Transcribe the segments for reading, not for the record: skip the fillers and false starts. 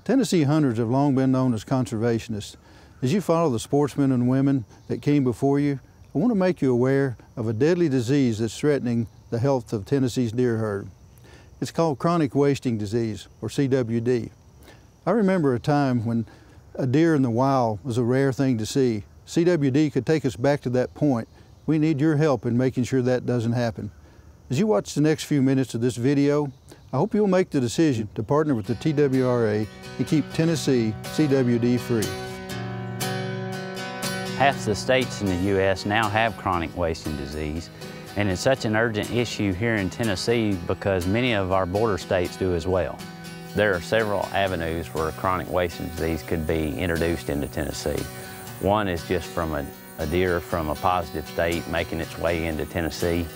Tennessee hunters have long been known as conservationists. As you follow the sportsmen and women that came before you, I want to make you aware of a deadly disease that's threatening the health of Tennessee's deer herd. It's called chronic wasting disease, or CWD. I remember a time when a deer in the wild was a rare thing to see. CWD could take us back to that point. We need your help in making sure that doesn't happen. As you watch the next few minutes of this video, I hope you'll make the decision to partner with the TWRA and keep Tennessee CWD free. Half the states in the U.S. now have chronic wasting disease, and it's such an urgent issue here in Tennessee because many of our border states do as well. There are several avenues where chronic wasting disease could be introduced into Tennessee. One is just from a deer from a positive state making its way into Tennessee.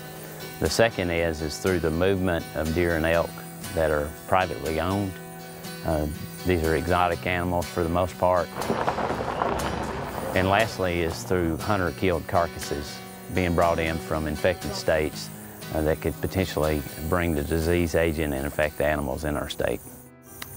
The second is through the movement of deer and elk that are privately owned. These are exotic animals for the most part. And lastly is through hunter-killed carcasses being brought in from infected states that could potentially bring the disease agent and infect the animals in our state.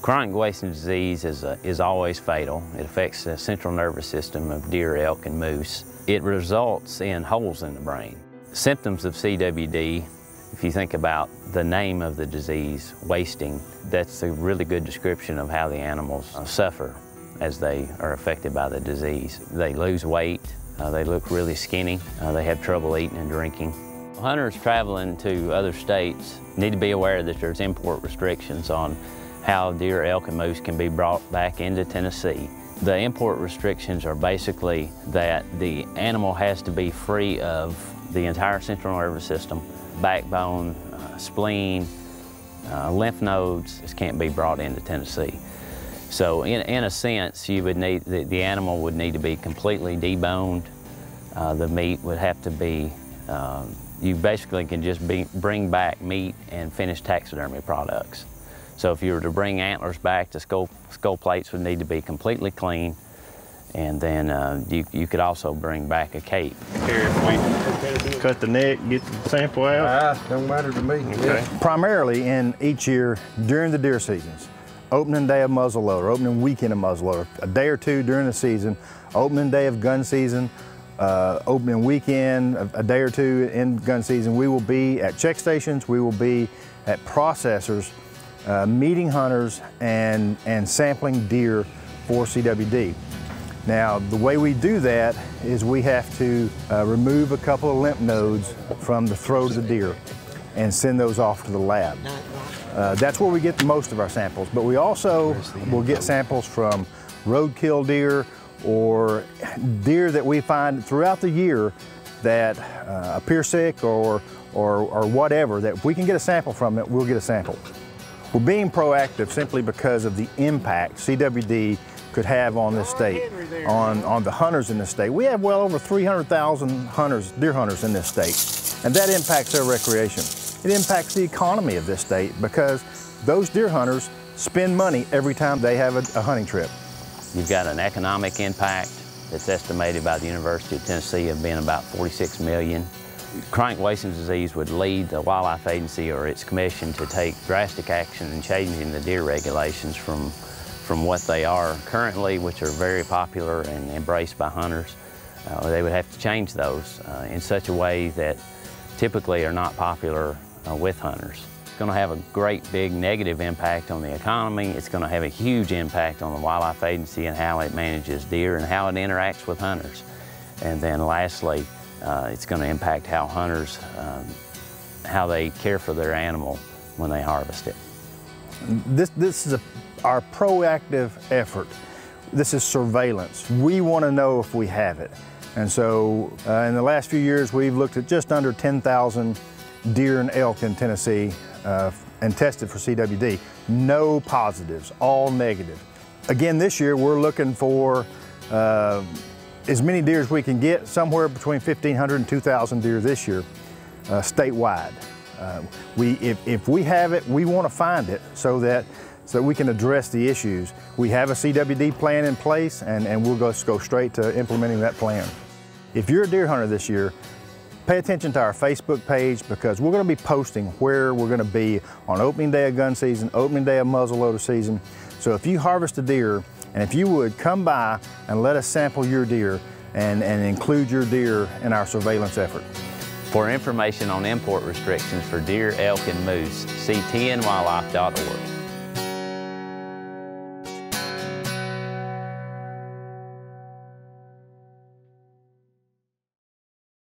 Chronic wasting disease is always fatal. It affects the central nervous system of deer, elk, and moose. It results in holes in the brain. Symptoms of CWD, if you think about the name of the disease, wasting, that's a really good description of how the animals suffer as they are affected by the disease. They lose weight, they look really skinny, they have trouble eating and drinking. Hunters traveling to other states need to be aware that there's import restrictions on how deer, elk, and moose can be brought back into Tennessee. The import restrictions are basically that the animal has to be free of the entire central nervous system, backbone, spleen, lymph nodes. This can't be brought into Tennessee. So in a sense, you would need, the animal would need to be completely deboned. The meat would have to be, you basically can just bring back meat and finished taxidermy products. So if you were to bring antlers back, the skull plates would need to be completely clean, and then you could also bring back a cape. Here, if we cut the neck, get the sample out? Don't matter to me. Okay. Primarily in each year during the deer seasons, opening day of muzzleloader, opening weekend of muzzleloader, a day or two during the season, opening day of gun season, opening weekend, a day or two in gun season, we will be at check stations, we will be at processors, meeting hunters and sampling deer for CWD. Now, the way we do that is we have to remove a couple of lymph nodes from the throat of the deer and send those off to the lab. That's where we get most of our samples, but we also will get samples from roadkill deer or deer that we find throughout the year that appear sick or whatever, that if we can get a sample from it, we'll get a sample. We're being proactive simply because of the impact CWD could have on this state, on the hunters in this state. We have well over 300,000 hunters, deer hunters in this state, and that impacts their recreation. It impacts the economy of this state because those deer hunters spend money every time they have a hunting trip. You've got an economic impact that's estimated by the University of Tennessee of being about $46 million. Chronic wasting disease would lead the Wildlife Agency or its commission to take drastic action in changing the deer regulations from what they are currently, which are very popular and embraced by hunters. They would have to change those in such a way that typically are not popular with hunters. It's going to have a great big negative impact on the economy. It's going to have a huge impact on the Wildlife Agency and how it manages deer and how it interacts with hunters. And then lastly, it's going to impact how hunters, how they care for their animal when they harvest it. This is our proactive effort. This is surveillance. We want to know if we have it. And so in the last few years, we've looked at just under 10,000 deer and elk in Tennessee and tested for CWD. No positives, all negative. Again, this year we're looking for as many deer as we can get, somewhere between 1,500 and 2,000 deer this year, statewide. If we have it, we want to find it so that we can address the issues. We have a CWD plan in place, and we'll go straight to implementing that plan. If you're a deer hunter this year, pay attention to our Facebook page because we're going to be posting where we're going to be on opening day of gun season, opening day of muzzleloader season, So if you harvest a deer, and if you would come by and let us sample your deer and include your deer in our surveillance effort. For information on import restrictions for deer, elk, and moose, see tnwildlife.org.